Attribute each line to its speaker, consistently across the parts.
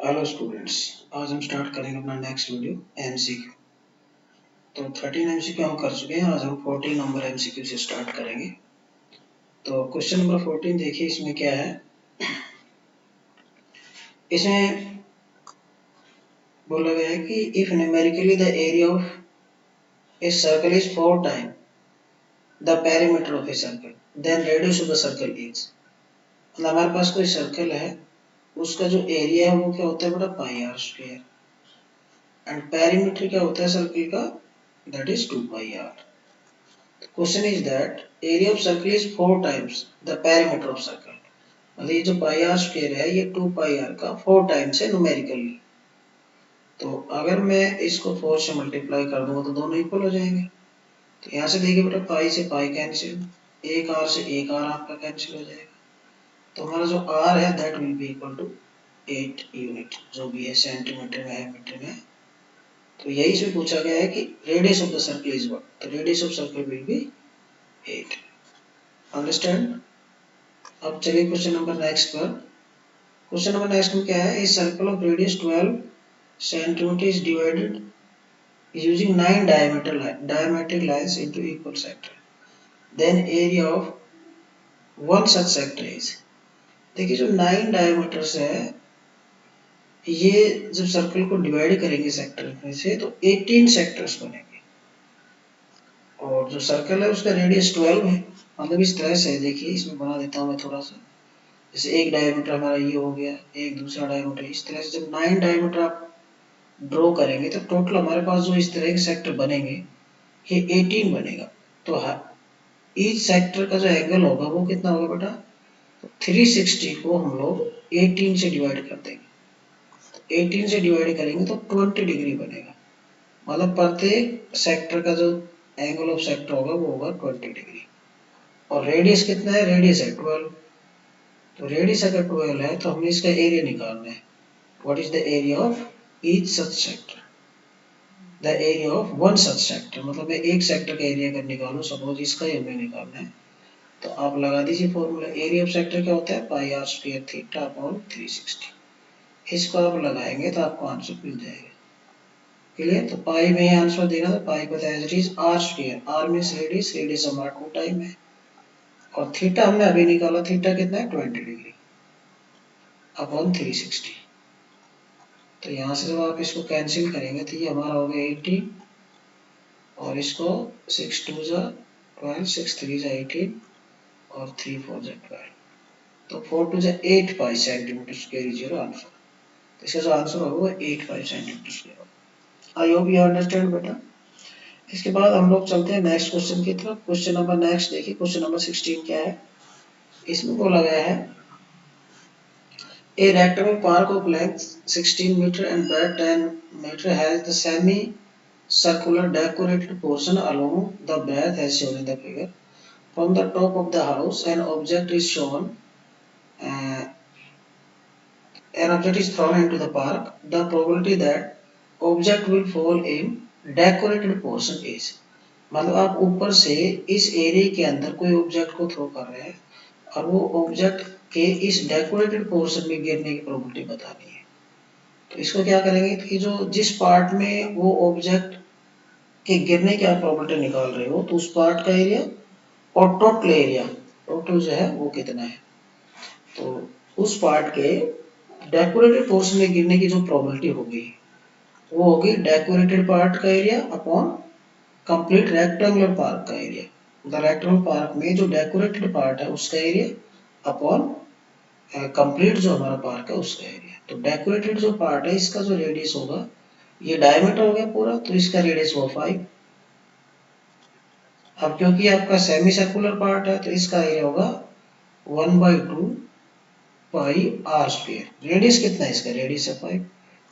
Speaker 1: Hello students, आज हम start करेंगे अपना नेक्स्ट वीडियो एमसीक्यू। तो 13 एमसीक्यू हम कर चुके हैं। आज हम 14 नंबर एमसीक्यू से स्टार्ट करेंगे। तो क्वेश्चन नंबर 14 देखिए, इसमें क्या है। इसमें बोला गया है कि if numerically the area of a circle is 4 time the perimeter of a circle then radius of the circle is. मतलब हमारे पास कोई सर्कल है, उसका जो एरिया है वो क्या होता है बेटा, pi R square, and perimeter क्या होता है सर्कल का, that is 2 pi R. Question is that area of circle is 4 times the perimeter of circle। मतलब ये जो पाई आर स्क्वायर है ये 2 पाई आर का 4 टाइम्स है न्यूमेरिकली। तो अगर मैं इसको 4 से मल्टीप्लाई कर दूंगा तो दोनों इक्वल हो जाएंगे। तो यहाँ से देखिए बेटा, पाई से पाई कैंसिल, एक आर से एक आर आपका कैंसिल हो जाएगा। तो हमारा जो आर है that will be equal to 8 unit, जो भी है सेंटीमीटर में है, मीटर में है। तो यही से पूछा गया है कि radius of the circle is what. तो radius of circle will be 8। Understand. अब चलिए क्वेश्चन नंबर नेक्स्ट पर। क्वेश्चन नंबर नेक्स्ट में क्या है, इस circle of radius 12 centimetre is divided using 9 diametric lines into equal sector, then area of one such sector is। देखिए जो 9 diameters है, ये जब सर्कल को डिवाइड करेंगे सेक्टर में से तो 18 सेक्टर्स बनेंगे। और जो सर्कल है उसका रेडियस 12 है। मतलब इस तरह से देखिए, इसमें बना देता हूँ मैं थोड़ा सा। जैसे एक डायमीटर हमारा ये हो गया, एक दूसरा डायमीटर, इस तरह से जब 9 डायमीटर आप ड्रॉ करेंगे तो टोटल हमारे पास जो इस तरह के सेक्टर बनेंगे ये 18 बनेगा। तो ईच सेक्टर का जो एंगल होगा वो कितना होगा बेटा, तो 360 को हम लोग 18 से डिवाइड कर देंगे। तो 18 से डिवाइड करेंगे तो 20 डिग्री बनेगा। मतलब प्रत्येक सेक्टर का जो एंगल ऑफ सेक्टर होगा वो होगा 20 डिग्री। और रेडियस कितना है, रेडियस है 12। तो रेडियस अगर 12 है तो हमें इसका एरिया निकालना है। What is the area of each such sector? The area of one such sector। मतलब मैं एक सेक्टर का एरिया अगर निकालूं, सपोज इसका ही हमें निकालना है, तो आप लगा दीजिए फॉर्मूला। एरिया ऑफ सेक्टर क्या होता है, पाई आर स्क्वायर थीटा अपॉन 360। इसको आप लगाएंगे तो आपको आंसर मिल जाएगा। क्लियर। तो पाई में आंसर देना, तो पाई को as it is R square, R means radius, radius हमारा 2 टाइम है, और थीटा हमने अभी निकाला, थीटा कितना है 20 डिग्री अपॉन 360। तो यहाँ से जब आप इसको कैंसिल करेंगे तो ये हमारा हो गया 80, और इसको 6 2 जा 12, 6 3 जा 18, और 3 4 जा 12। तो 4 2 जा 8 पाई centimetre square is your answer. तो इसका जो आंसर होगा वो 8 पाई सेंटीमीटर स्क्वायर होगा। आई होप यू अंडरस्टैंड बेटा। इसके बाद हम लोग चलते हैं नेक्स्ट क्वेश्चन की तरफ। क्वेश्चन नंबर नेक्स्ट देखिए, क्वेश्चन नंबर 16 क्या है। इसमें बोला गया है, A rectangle park of length 16 meter and breadth 10 meter has the semi-circular decorated portion along the breadth as shown in the figure. From the top of the house, an object is shown. Uh, an object is thrown into the park. The probability that object will fall in decorated portion is। मतलब आप ऊपर से इस area के अंदर कोई object को throw कर रहे हैं और वो ऑब्जेक्ट के इस डेकोरेटेड पोर्शन में गिरने की प्रोबेबिलिटी बतानी है। तो इसको क्या करेंगे कि जो जिस पार्ट में वो ऑब्जेक्ट के गिरने की आप प्रोबेबिलिटी निकाल रहे हो, तो उस पार्ट का एरिया और टोटल एरिया, टोटल जो है वो कितना है, तो उस पार्ट के डेकोरेटेड पोर्शन में गिरने की जो प्रोबेबिलिटी होगी वो होगी डेकोरेटेड पार्ट का area upon complete rectangular park का एरिया। द रेक्टेंगुलर पार्क में जो डेकोरेटेड पार्ट है उसका एरिया अपॉन कंप्लीट जो हमारा पार्क है उसका एरिया। तो डेकोरेटेड जो पार्ट है इसका जो रेडियस होगा, ये डायमीटर हो गया पूरा, तो इसका रेडियस हुआ 5। अब क्योंकि आपका सेमी सर्कुलर पार्ट है तो इसका एरिया होगा 1/2 पाई आर स्क्वायर। रेडियस कितना है इसका, रेडियस है 5,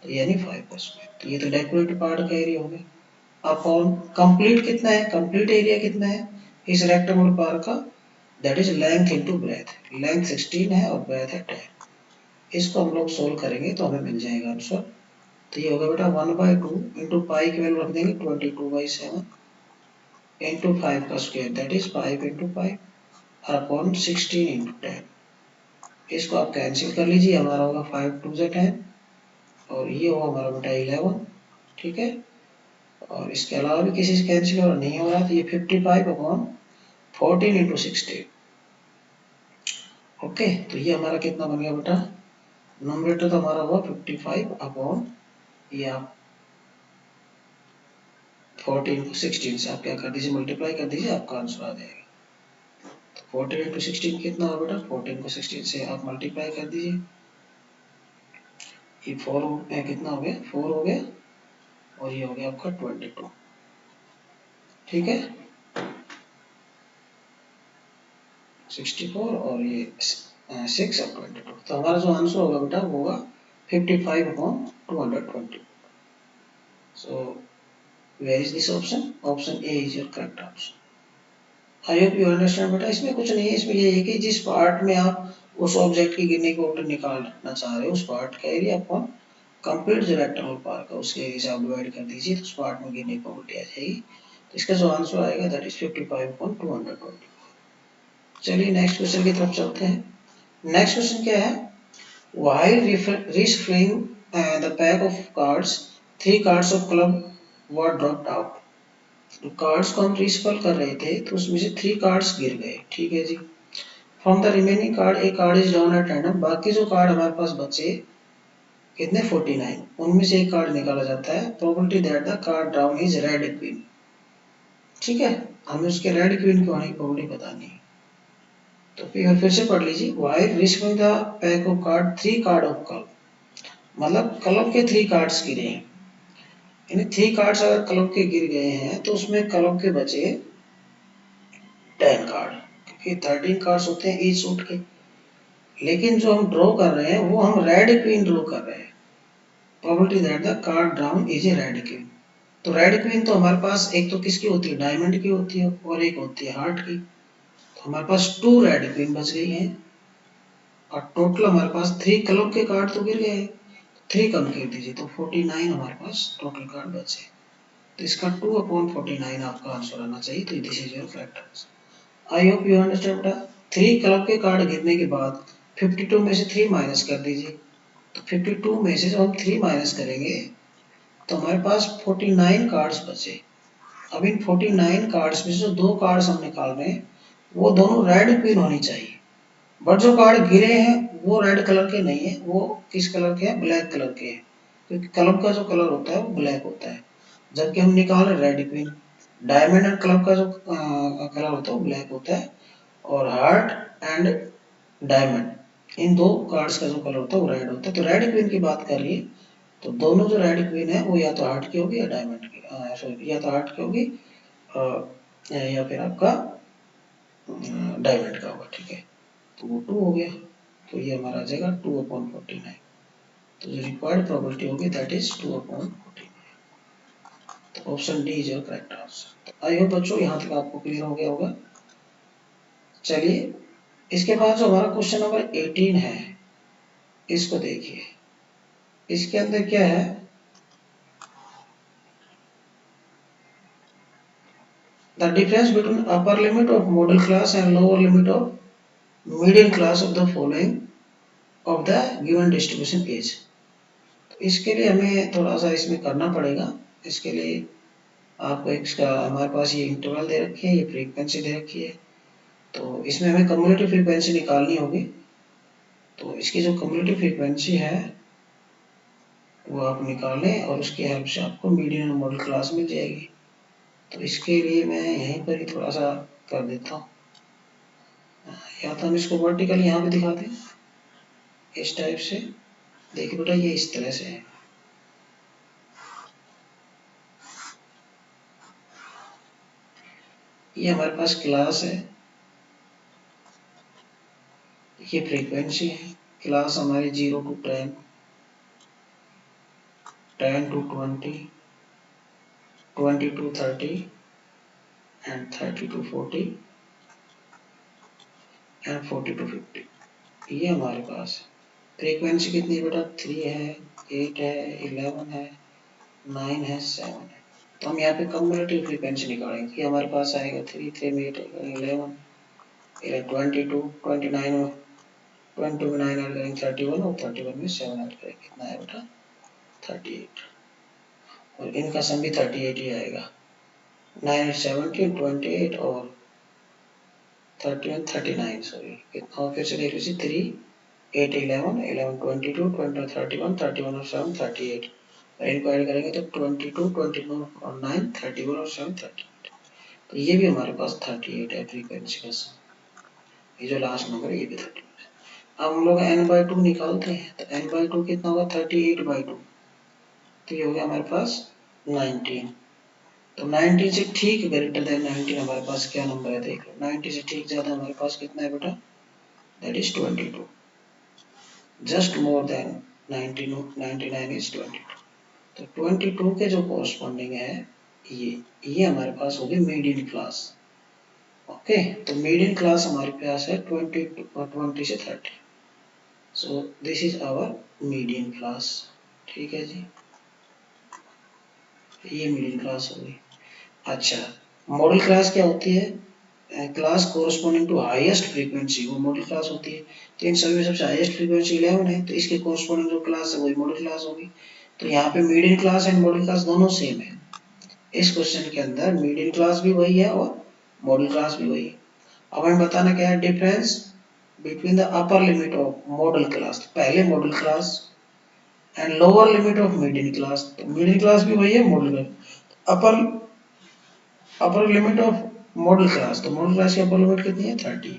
Speaker 1: तो यानी 5 का स्क्वायर। तो ये तो डेकोरेटेड पार्ट का एरिया हो गया। अपॉन कंप्लीट कितना है, कंप्लीट एरिया कितना है इस रेक्टेंगुलर पार्क का, that is length into breadth. Length 16 है और ब्रेथ है 10। इसको हम लोग सोल्व करेंगे तो हमें मिल जाएगा आंसर। तो ये होगा बेटा 1/2 इंटू पाई की वैल्यू रख देंगे 22/7 इंटू 5 का square, that is 5 into 5 upon 16 into 10। इसको आप कैंसिल कर लीजिए, हमारा होगा 5 2 10, और ये हुआ हमारा बेटा 11, ठीक है। और इसके अलावा भी किसी से कैंसिल हो रहा नहीं हो रहा, तो ये 55/14 इंटू 16। ओके, तो ये हमारा कितना बन गया बेटा, नंबरेटर तो हमारा हुआ 55 अपॉन ये आप 14 को 16 से आप क्या कर दीजिए, मल्टीप्लाई कर दीजिए, आपका आंसर आ जाएगा। 14 इंटू 16 कितना होगा बेटा, 14 को 16 से आप मल्टीप्लाई कर दीजिए, ये 4 कितना हो गया, 4 हो गया, और ये हो गया आपका 22, ठीक है। 64 और ये 6 और 22, तो हमारा जो आंसर होगा बेटा वो होगा 55/220। So where is this option, option A is your correct option. I hope you understand बेटा। इसमें कुछ नहीं है, इसमें ये है कि जिस पार्ट में आप उस ऑब्जेक्ट की गिरने को निकालना चाह रहे हो, उस पार्ट का एरिया अपॉन कंप्लीट जो रेक्टेंगल पार्ट का उसके एरिया से आप डिवाइड कर दीजिए, तो उस पार्ट में गिरने की प्रोबेबिलिटी आ जाएगी। तो इसका जो आंसर आएगा दैट इज 55/220। चलिए नेक्स्ट क्वेश्चन की तरफ चलते हैं। नेक्स्ट क्वेश्चन क्या है, while reshuffling the pack of cards, 3 cards of club were dropped out। तो कार्ड्स को हम रिशफल कर रहे थे, तो उसमें से 3 कार्ड्स गिर गए, ठीक है जी। From the remaining card a card is drawn at random, बाकी जो कार्ड हमारे पास बचे कितने 49, उनमें से एक कार्ड निकाला जाता है। Probability that the card drawn is red queen, ठीक है। हमें उसके रेड क्वीन की होने की प्रोबेबिलिटी बतानी है। तो फिर से पढ़ लीजिए, while reshuffling the pack of card, 3 card of club, मतलब क्लब के 3 कार्ड्स गिरे हैं, यानी 3 कार्ड्स अगर क्लब के गिर गए हैं तो उसमें क्लब के बचे 10 कार्ड, क्योंकि 13 कार्ड्स होते हैं ईच सूट के। लेकिन जो हम ड्रॉ कर रहे हैं वो हम रेड क्वीन ड्रॉ कर रहे हैं। Probability that the card drawn is a red queen. तो रेड क्वीन तो हमारे पास एक तो किसकी होती है, डायमंड की होती है, और एक होती है हार्ट की। तो हमारे पास 2 रेड क्वीन बच गई हैं, और टोटल हमारे पास 3 क्लब के कार्ड तो गिर गए, 3 कम कर दीजिए, तो 49 हमारे पास टोटल कार्ड बचे। तो इसका 2/49 आपका आंसर आना चाहिए। तो this is your correct answer. I hope you understand बेटा। 3 क्लब के कार्ड गिरने के बाद 52 में से 3 माइनस कर दीजिए, तो 52 में से जब हम 3 माइनस करेंगे तो हमारे पास 49 कार्ड्स बचे। अब इन 49 कार्ड्स में से जो 2 कार्ड्स हम निकाल रहे हैं वो दोनों रेड क्वीन होनी चाहिए, बट जो कार्ड गिरे हैं वो रेड कलर के नहीं है, वो किस कलर के हैं, ब्लैक कलर के हैं, क्योंकि क्लब का जो कलर होता है वो ब्लैक होता है, जबकि हम निकाल रहे red queen. Diamond and club का जो कलर होता है वो ब्लैक होता है, और heart and diamond in 2 cards का जो कलर होता है वो रेड होता है। तो रेड क्वीन की बात कर रही है, तो दोनों जो रेड क्वीन है वो या तो हार्ट की होगी या डायमंड की, सॉरी या तो हार्ट की होगी या फिर आपका डायमंड का होगा, ठीक है। तो वो 2 हो गया, तो ये हमारा आ जाएगा 2/49। तो जो रिक्वायर्ड प्रोबेबिलिटी होगी दैट इज 2/49। तो option D is your correct answer. I hope बच्चों यहाँ तक आपको क्लियर हो गया होगा। चलिए इसके बाद जो हमारा क्वेश्चन नंबर 18 है, इसको देखिए। इसके अंदर क्या है, the difference between upper limit of modal class and lower limit of median class of the following of the given distribution is. इसके लिए हमें थोड़ा सा इसमें करना पड़ेगा। इसके लिए आपको इसका हमारे पास ये इंटरवल दे रखी है, ये फ्रीक्वेंसी दे रखी है, तो इसमें हमें कम्युलेटिव फ्रीक्वेंसी निकालनी होगी। तो इसकी जो कम्युलेटिव फ्रीक्वेंसी है वो आप निकालें और उसकी हेल्प से आपको मीडियन और मॉडल क्लास मिल जाएगी। तो इसके लिए मैं यहीं पर ही थोड़ा सा कर देता हूँ, या तो हम इसको वर्टिकल यहाँ पे दिखा दें इस टाइप से। देखिए बेटा ये इस तरह से है, ये हमारे पास क्लास है, ये फ्रीक्वेंसी है। क्लास हमारी 0 to 10, 10 to 20, 20 to 30 and 30 to 40 and 40 to 50, ये हमारे पास है। फ्रीक्वेंसी कितनी है बेटा, 3 है, 8 है, 11 है, 9 है, 7 है। तो हम यहाँ पे कम्युलेटिव फ्रीक्वेंसी निकालेंगे, ये हमारे पास आएगा 3, 3 में 8, 11, 22, 29 में 20 में 9 ऐड करेंगे 31, और 31 में 7 ऐड करेंगे, कितना है बेटा 38 और इनका सम भी 38 ही आएगा। 9 8 17 28 और 31 39 सॉरी कितना फिर से देख लीजिए 3 8 11 11 22 20 31 31 और 7 38 और इनको ऐड करेंगे तो 22 29 और 9 31 और 7 38 तो ये भी हमारे पास 38 है फ्रीक्वेंसी का सम। ये जो लास्ट नंबर है ये भी 38 है। अब हम लोग n/2 निकालते हैं तो n/2 कितना होगा 38/2 तो ये हो गया हमारे पास 19 तो 19 से ठीक ग्रेटर देन 19 हमारे पास क्या नंबर है देख लो 90 से ठीक ज्यादा हमारे पास कितना है बेटा that is 22 just more than 99 is 22 तो 22 के जो कोरस्पॉन्डिंग है ये हमारे पास होगी मीडियन क्लास। ओके तो मीडियन क्लास हमारे पास है 20 से 30 so this is our median class. ठीक है जी ये मीडियन क्लास होगी। अच्छा मॉडल क्लास क्या होती है class corresponding to highest frequency वो मॉडल क्लास होती है। तो इन सभी में सबसे हाईएस्ट फ्रीक्वेंसी 11 है तो इसके कोरस्पॉन्डिंग जो क्लास है वही मॉडल क्लास होगी। तो यहाँ पे median class and model class दोनों सेम है। इस क्वेश्चन के अंदर मीडियन क्लास भी वही है और मॉडल क्लास भी वही है। अब हमें बताना क्या है difference between the upper limit of modal class पहले modal class and lower limit of median class. तो मीडियन क्लास भी वही है modal class upper limit of modal class तो मॉडल क्लास की अपर लिमिट कितनी है 30।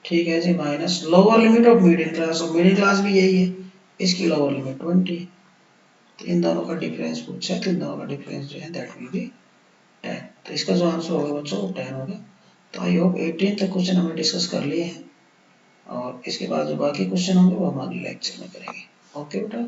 Speaker 1: ठीक है जी minus lower limit of median class और मीडियन क्लास भी यही है इसकी लोअर लिमिट 20। तो इन दोनों का डिफरेंस पूछा है तो इन दोनों का डिफरेंस जो है दैट विल बी 10। तो इसका जो आंसर होगा बच्चों वो 10 होगा। तो आई होप 18 तक क्वेश्चन हमने डिस्कस कर लिए हैं और इसके बाद जो बाकी क्वेश्चन होंगे वो हम अगले लेक्चर में करेंगे। ओके बेटा।